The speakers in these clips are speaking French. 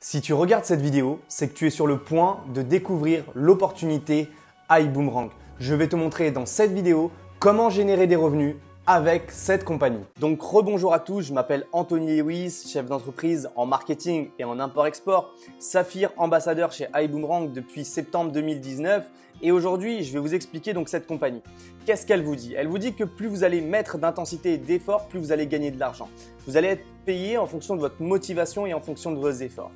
Si tu regardes cette vidéo, c'est que tu es sur le point de découvrir l'opportunité iBoomerang. Je vais te montrer dans cette vidéo comment générer des revenus avec cette compagnie. Donc rebonjour à tous, je m'appelle Anthony Lewis, chef d'entreprise en marketing et en import-export, Saphir ambassadeur chez iBoomerang depuis septembre 2019 et aujourd'hui je vais vous expliquer donc cette compagnie. Qu'est-ce qu'elle vous dit? Elle vous dit que plus vous allez mettre d'intensité et d'effort, plus vous allez gagner de l'argent. Vous allez être payé en fonction de votre motivation et en fonction de vos efforts.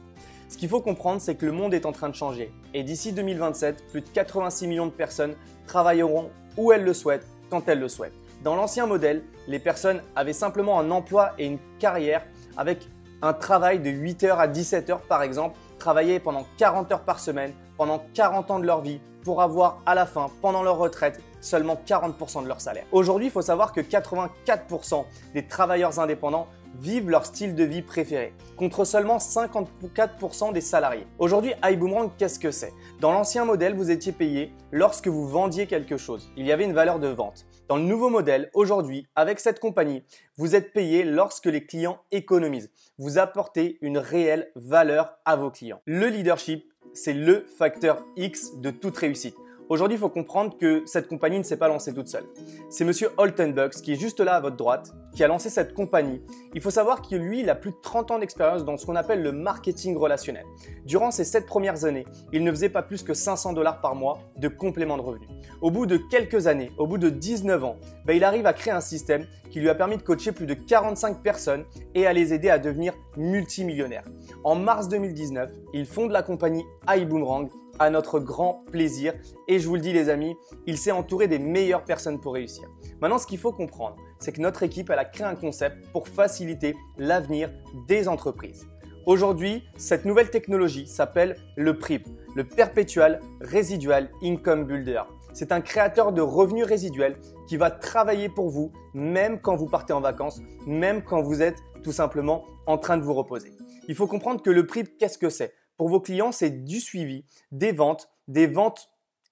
Ce qu'il faut comprendre, c'est que le monde est en train de changer et d'ici 2027, plus de 86 millions de personnes travailleront où elles le souhaitent, quand elles le souhaitent. Dans l'ancien modèle, les personnes avaient simplement un emploi et une carrière avec un travail de 8h à 17h par exemple, travailler pendant 40 heures par semaine, pendant 40 ans de leur vie pour avoir à la fin, pendant leur retraite, seulement 40% de leur salaire. Aujourd'hui, il faut savoir que 84% des travailleurs indépendants vivent leur style de vie préféré, contre seulement 54% des salariés. Aujourd'hui, iBoomerang, qu'est-ce que c'est? Dans l'ancien modèle, vous étiez payé lorsque vous vendiez quelque chose. Il y avait une valeur de vente. Dans le nouveau modèle, aujourd'hui, avec cette compagnie, vous êtes payé lorsque les clients économisent. Vous apportez une réelle valeur à vos clients. Le leadership, c'est le facteur X de toute réussite. Aujourd'hui, il faut comprendre que cette compagnie ne s'est pas lancée toute seule. C'est monsieur Altenbucks qui est juste là à votre droite, qui a lancé cette compagnie. Il faut savoir que lui, il a plus de 30 ans d'expérience dans ce qu'on appelle le marketing relationnel. Durant ses 7 premières années, il ne faisait pas plus que 500 $ par mois de complément de revenus. Au bout de quelques années, au bout de 19 ans, il arrive à créer un système qui lui a permis de coacher plus de 45 personnes et à les aider à devenir multimillionnaires. En mars 2019, il fonde la compagnie iBoomerang à notre grand plaisir et je vous le dis les amis, il s'est entouré des meilleures personnes pour réussir. Maintenant, ce qu'il faut comprendre, c'est que notre équipe elle a créé un concept pour faciliter l'avenir des entreprises. Aujourd'hui, cette nouvelle technologie s'appelle le PRIB, le Perpetual Residual Income Builder. C'est un créateur de revenus résiduels qui va travailler pour vous même quand vous partez en vacances, même quand vous êtes tout simplement en train de vous reposer. Il faut comprendre que le PRIB, qu'est-ce que c'est? Pour vos clients, c'est du suivi, des ventes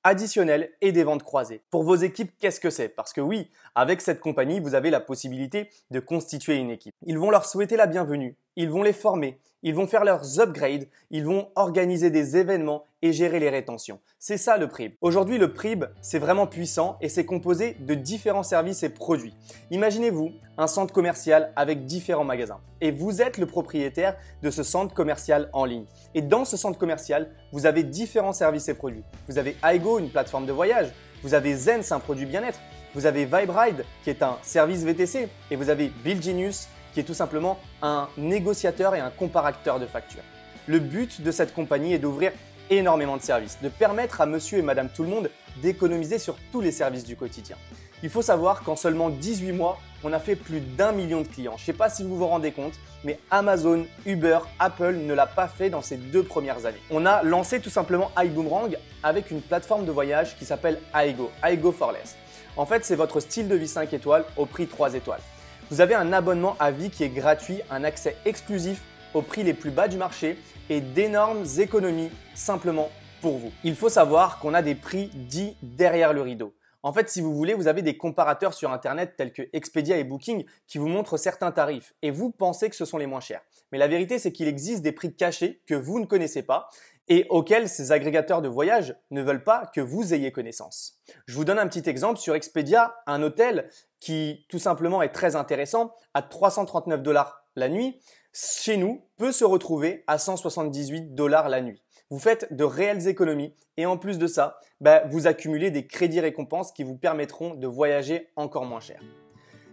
additionnelles et des ventes croisées. Pour vos équipes, qu'est-ce que c'est? Parce que oui, avec cette compagnie, vous avez la possibilité de constituer une équipe. Ils vont leur souhaiter la bienvenue, ils vont les former, ils vont faire leurs upgrades, ils vont organiser des événements et gérer les rétentions. C'est ça le PRIB. Aujourd'hui, le PRIB, c'est vraiment puissant et c'est composé de différents services et produits. Imaginez-vous un centre commercial avec différents magasins et vous êtes le propriétaire de ce centre commercial en ligne. Et dans ce centre commercial, vous avez différents services et produits. Vous avez iGo, une plateforme de voyage. Vous avez Zen, c'est un produit bien-être. Vous avez VibeRide, qui est un service VTC. Et vous avez BillGenius, qui est tout simplement un négociateur et un comparateur de factures. Le but de cette compagnie est d'ouvrir énormément de services, de permettre à monsieur et madame tout le monde d'économiser sur tous les services du quotidien. Il faut savoir qu'en seulement 18 mois, on a fait plus d'1 million de clients. Je ne sais pas si vous vous rendez compte, mais Amazon, Uber, Apple ne l'a pas fait dans ces 2 premières années. On a lancé tout simplement iBoomerang avec une plateforme de voyage qui s'appelle iGo, iGo for Less. En fait, c'est votre style de vie 5 étoiles au prix 3 étoiles. Vous avez un abonnement à vie qui est gratuit, un accès exclusif aux prix les plus bas du marché et d'énormes économies simplement pour vous. Il faut savoir qu'on a des prix dits derrière le rideau. En fait, si vous voulez, vous avez des comparateurs sur Internet tels que Expedia et Booking qui vous montrent certains tarifs et vous pensez que ce sont les moins chers. Mais la vérité, c'est qu'il existe des prix cachés que vous ne connaissez pas et auxquels ces agrégateurs de voyage ne veulent pas que vous ayez connaissance. Je vous donne un petit exemple sur Expedia, un hôtel qui tout simplement est très intéressant à 339 $ la nuit, chez nous peut se retrouver à 178 $ la nuit. Vous faites de réelles économies et en plus de ça, vous accumulez des crédits récompenses qui vous permettront de voyager encore moins cher.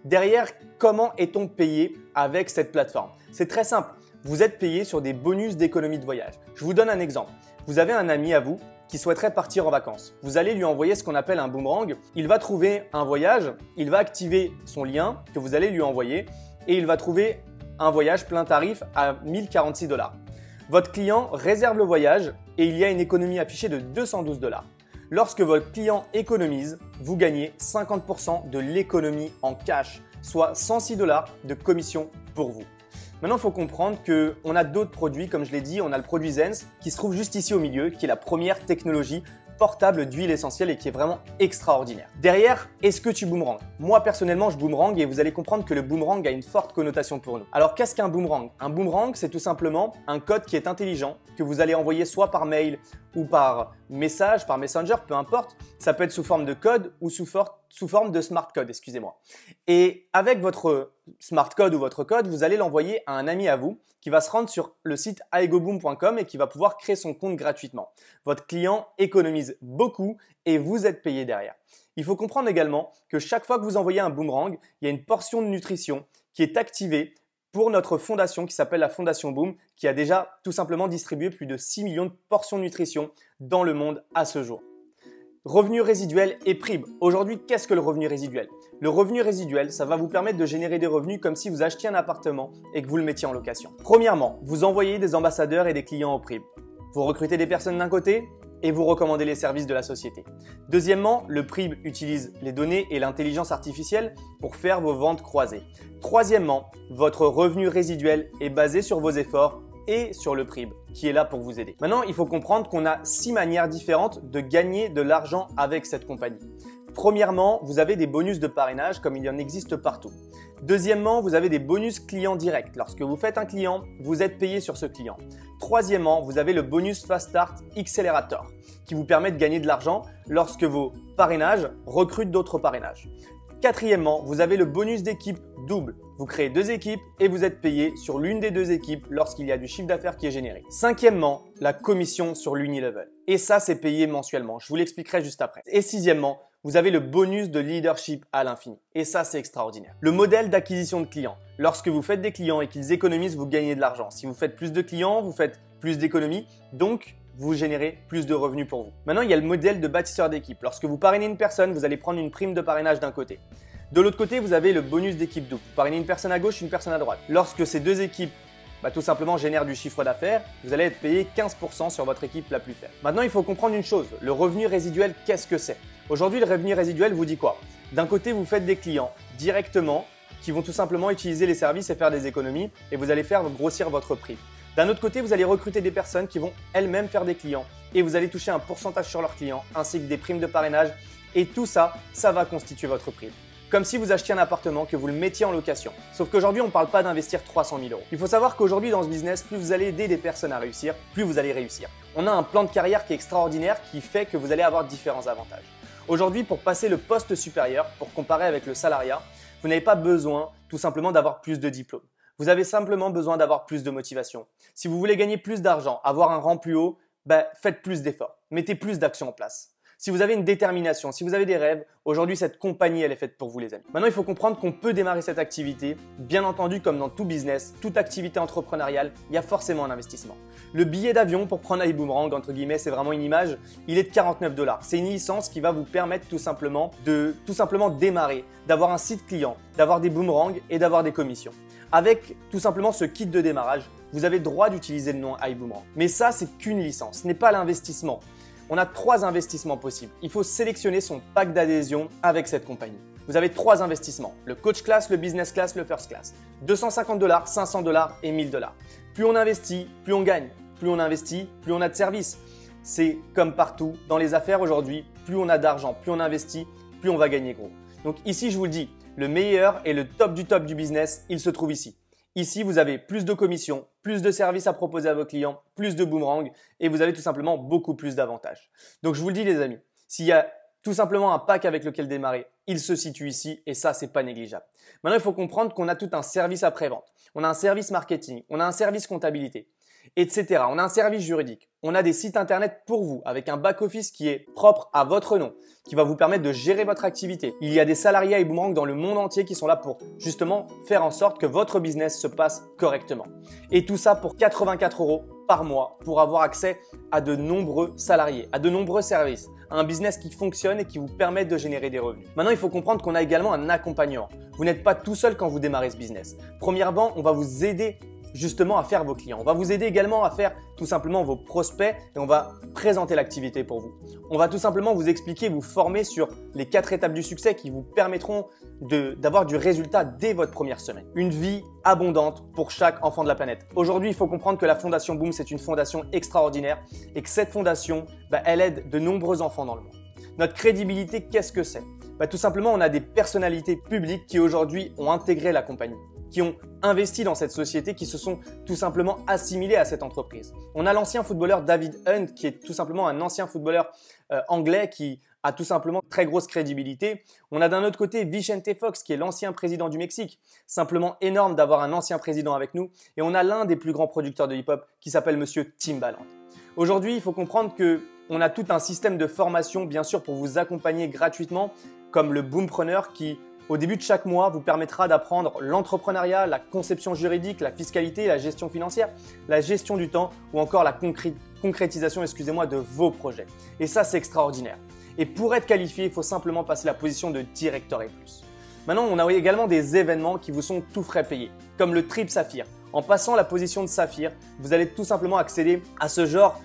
Derrière, comment est-on payé avec cette plateforme? C'est très simple. Vous êtes payé sur des bonus d'économie de voyage. Je vous donne un exemple. Vous avez un ami à vous qui souhaiterait partir en vacances. Vous allez lui envoyer ce qu'on appelle un boomerang. Il va trouver un voyage, il va activer son lien que vous allez lui envoyer et il va trouver un voyage plein tarif à 1046 $. Votre client réserve le voyage et il y a une économie affichée de 212 $. Lorsque votre client économise, vous gagnez 50% de l'économie en cash, soit 106 $ de commission pour vous. Maintenant, il faut comprendre qu'on a d'autres produits, comme je l'ai dit, on a le produit Zen qui se trouve juste ici au milieu, qui est la première technologie portable d'huile essentielle et qui est vraiment extraordinaire. Derrière, est-ce que tu boomerangs? Moi personnellement, je boomerang et vous allez comprendre que le boomerang a une forte connotation pour nous. Alors qu'est-ce qu'un boomerang? Un boomerang, c'est tout simplement un code qui est intelligent que vous allez envoyer soit par mail ou par message, par Messenger, peu importe. Ça peut être sous forme de code ou sous forme de smart code, excusez-moi. Et avec votre smart code ou votre code, vous allez l'envoyer à un ami à vous qui va se rendre sur le site aigoboom.com et qui va pouvoir créer son compte gratuitement. Votre client économise beaucoup et vous êtes payé derrière. Il faut comprendre également que chaque fois que vous envoyez un boomerang, il y a une portion de nutrition qui est activée pour notre fondation qui s'appelle la Fondation Boom, qui a déjà tout simplement distribué plus de 6 millions de portions de nutrition dans le monde à ce jour. Revenu résiduel et prime. Aujourd'hui, qu'est-ce que le revenu résiduel? Le revenu résiduel, ça va vous permettre de générer des revenus comme si vous achetiez un appartement et que vous le mettiez en location. Premièrement, vous envoyez des ambassadeurs et des clients au prime. Vous recrutez des personnes d'un côté et vous recommandez les services de la société. Deuxièmement, le prime utilise les données et l'intelligence artificielle pour faire vos ventes croisées. Troisièmement, votre revenu résiduel est basé sur vos efforts et sur le prime qui est là pour vous aider. Maintenant, il faut comprendre qu'on a 6 manières différentes de gagner de l'argent avec cette compagnie. Premièrement, vous avez des bonus de parrainage comme il y en existe partout. Deuxièmement, vous avez des bonus clients directs. Lorsque vous faites un client, vous êtes payé sur ce client. Troisièmement, vous avez le bonus Fast Start Accelerator qui vous permet de gagner de l'argent lorsque vos parrainages recrutent d'autres parrainages. Quatrièmement, vous avez le bonus d'équipe double. Vous créez 2 équipes et vous êtes payé sur l'une des 2 équipes lorsqu'il y a du chiffre d'affaires qui est généré. Cinquièmement, la commission sur l'Unilevel. Et ça, c'est payé mensuellement. Je vous l'expliquerai juste après. Et sixièmement, vous avez le bonus de leadership à l'infini. Et ça, c'est extraordinaire. Le modèle d'acquisition de clients. Lorsque vous faites des clients et qu'ils économisent, vous gagnez de l'argent. Si vous faites plus de clients, vous faites plus d'économies. Donc, vous générez plus de revenus pour vous. Maintenant, il y a le modèle de bâtisseur d'équipe. Lorsque vous parrainez une personne, vous allez prendre une prime de parrainage d'un côté. De l'autre côté, vous avez le bonus d'équipe double. Vous parrainez une personne à gauche, une personne à droite. Lorsque ces 2 équipes tout simplement génèrent du chiffre d'affaires, vous allez être payé 15% sur votre équipe la plus faible. Maintenant, il faut comprendre une chose. Le revenu résiduel, qu'est-ce que c'est? Aujourd'hui, le revenu résiduel vous dit quoi? D'un côté, vous faites des clients directement qui vont tout simplement utiliser les services et faire des économies et vous allez faire grossir votre prix. D'un autre côté, vous allez recruter des personnes qui vont elles-mêmes faire des clients et vous allez toucher un pourcentage sur leurs clients ainsi que des primes de parrainage et tout ça, ça va constituer votre prime. Comme si vous achetiez un appartement, que vous le mettiez en location. Sauf qu'aujourd'hui, on ne parle pas d'investir 300 000 euros. Il faut savoir qu'aujourd'hui, dans ce business, plus vous allez aider des personnes à réussir, plus vous allez réussir. On a un plan de carrière qui est extraordinaire qui fait que vous allez avoir différents avantages. Aujourd'hui, pour passer le poste supérieur, pour comparer avec le salariat, vous n'avez pas besoin tout simplement d'avoir plus de diplômes. Vous avez simplement besoin d'avoir plus de motivation. Si vous voulez gagner plus d'argent, avoir un rang plus haut, faites plus d'efforts, mettez plus d'actions en place. Si vous avez une détermination, si vous avez des rêves, aujourd'hui cette compagnie elle est faite pour vous les amis. Maintenant il faut comprendre qu'on peut démarrer cette activité. Bien entendu comme dans tout business, toute activité entrepreneuriale, il y a forcément un investissement. Le billet d'avion pour prendre iBoomerang entre guillemets, c'est vraiment une image, il est de 49 $. C'est une licence qui va vous permettre tout simplement de démarrer, d'avoir un site client, d'avoir des boomerangs et d'avoir des commissions. Avec tout simplement ce kit de démarrage, vous avez le droit d'utiliser le nom iBoomerang. Mais ça c'est qu'une licence, ce n'est pas l'investissement. On a 3 investissements possibles. Il faut sélectionner son pack d'adhésion avec cette compagnie. Vous avez 3 investissements, le coach class, le business class, le first class. 250 $, 500 $ et 1000 $. Plus on investit, plus on gagne. Plus on investit, plus on a de services. C'est comme partout dans les affaires aujourd'hui, plus on a d'argent, plus on investit, plus on va gagner gros. Donc ici, je vous le dis, le meilleur et le top du business, il se trouve ici. Ici, vous avez plus de commissions, plus de services à proposer à vos clients, plus de boomerangs et vous avez tout simplement beaucoup plus d'avantages. Donc, je vous le dis les amis, s'il y a tout simplement un pack avec lequel démarrer, il se situe ici et ça, c'est pas négligeable. Maintenant, il faut comprendre qu'on a tout un service après-vente. On a un service marketing, on a un service comptabilité, etc. On a un service juridique. On a des sites internet pour vous avec un back-office qui est propre à votre nom, qui va vous permettre de gérer votre activité. Il y a des salariés iBoomerang dans le monde entier qui sont là pour justement faire en sorte que votre business se passe correctement. Et tout ça pour 84 € par mois pour avoir accès à de nombreux salariés, à de nombreux services, à un business qui fonctionne et qui vous permet de générer des revenus. Maintenant, il faut comprendre qu'on a également un accompagnement. Vous n'êtes pas tout seul quand vous démarrez ce business. Premièrement, on va vous aider justement à faire vos clients. On va vous aider également à faire tout simplement vos prospects et on va présenter l'activité pour vous. On va tout simplement vous expliquer, vous former sur les 4 étapes du succès qui vous permettront d'avoir du résultat dès votre première semaine. Une vie abondante pour chaque enfant de la planète. Aujourd'hui, il faut comprendre que la Fondation Boom, c'est une fondation extraordinaire et que cette fondation, elle aide de nombreux enfants dans le monde. Notre crédibilité, qu'est-ce que c'est? Tout simplement, on a des personnalités publiques qui aujourd'hui ont intégré la compagnie, qui ont investi dans cette société, qui se sont tout simplement assimilés à cette entreprise. On a l'ancien footballeur David Hunt, qui est tout simplement un ancien footballeur anglais qui a tout simplement très grosse crédibilité. On a d'un autre côté Vicente Fox, qui est l'ancien président du Mexique. Simplement énorme d'avoir un ancien président avec nous. Et on a l'un des plus grands producteurs de hip-hop qui s'appelle Monsieur Timbaland. Aujourd'hui, il faut comprendre qu'on a tout un système de formation, bien sûr, pour vous accompagner gratuitement, comme le Boompreneur qui, au début de chaque mois, vous permettra d'apprendre l'entrepreneuriat, la conception juridique, la fiscalité, la gestion financière, la gestion du temps ou encore la concrétisation, de vos projets. Et ça, c'est extraordinaire. Et pour être qualifié, il faut simplement passer la position de Directeur et plus. Maintenant, on a également des événements qui vous sont tout frais payés, comme le Trip Saphir. En passant la position de Saphir, vous allez tout simplement accéder à ce genre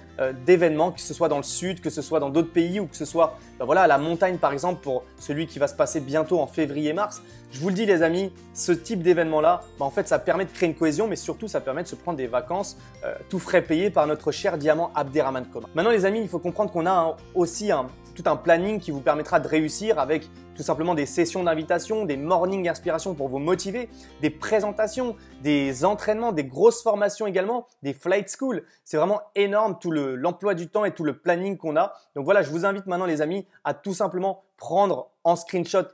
d'événements, que ce soit dans le sud, que ce soit dans d'autres pays ou que ce soit à la montagne par exemple pour celui qui va se passer bientôt en février-mars. Je vous le dis les amis, ce type d'événement-là, en fait ça permet de créer une cohésion mais surtout ça permet de se prendre des vacances tout frais payés par notre cher diamant Abderrahmane Koma. Maintenant les amis, il faut comprendre qu'on a aussi tout un planning qui vous permettra de réussir avec tout simplement des sessions d'invitation, des morning inspiration pour vous motiver, des présentations, des entraînements, des grosses formations également, des flight school. C'est vraiment énorme tout l'emploi du temps et tout le planning qu'on a. Donc voilà, je vous invite maintenant les amis à tout simplement prendre en screenshot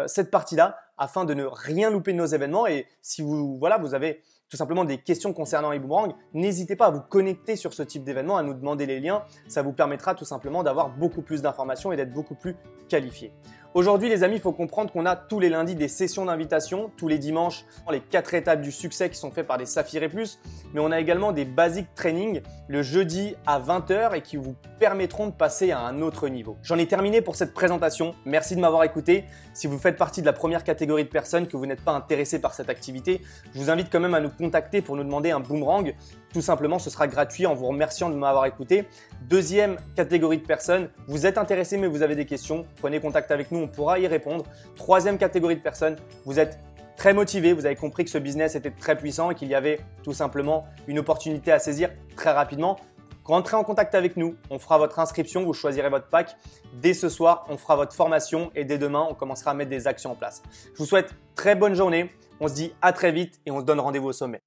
cette partie-là afin de ne rien louper de nos événements. Et si vous avez tout simplement des questions concernant iBoomerang, n'hésitez pas à vous connecter sur ce type d'événement, à nous demander les liens. Ça vous permettra tout simplement d'avoir beaucoup plus d'informations et d'être beaucoup plus qualifié. Aujourd'hui les amis, il faut comprendre qu'on a tous les lundis des sessions d'invitation, tous les dimanches les 4 étapes du succès qui sont faites par des Saphir et plus, mais on a également des basic training le jeudi à 20 h et qui vous permettront de passer à un autre niveau. J'en ai terminé pour cette présentation, merci de m'avoir écouté. Si vous faites partie de la première catégorie de personnes que vous n'êtes pas intéressé par cette activité, je vous invite quand même à nous contacter pour nous demander un boomerang. Tout simplement, ce sera gratuit en vous remerciant de m'avoir écouté. Deuxième catégorie de personnes, vous êtes intéressé mais vous avez des questions, prenez contact avec nous, on pourra y répondre. Troisième catégorie de personnes, vous êtes très motivé, vous avez compris que ce business était très puissant et qu'il y avait tout simplement une opportunité à saisir très rapidement. Rentrez en contact avec nous, on fera votre inscription, vous choisirez votre pack. Dès ce soir, on fera votre formation et dès demain, on commencera à mettre des actions en place. Je vous souhaite très bonne journée, on se dit à très vite et on se donne rendez-vous au sommet.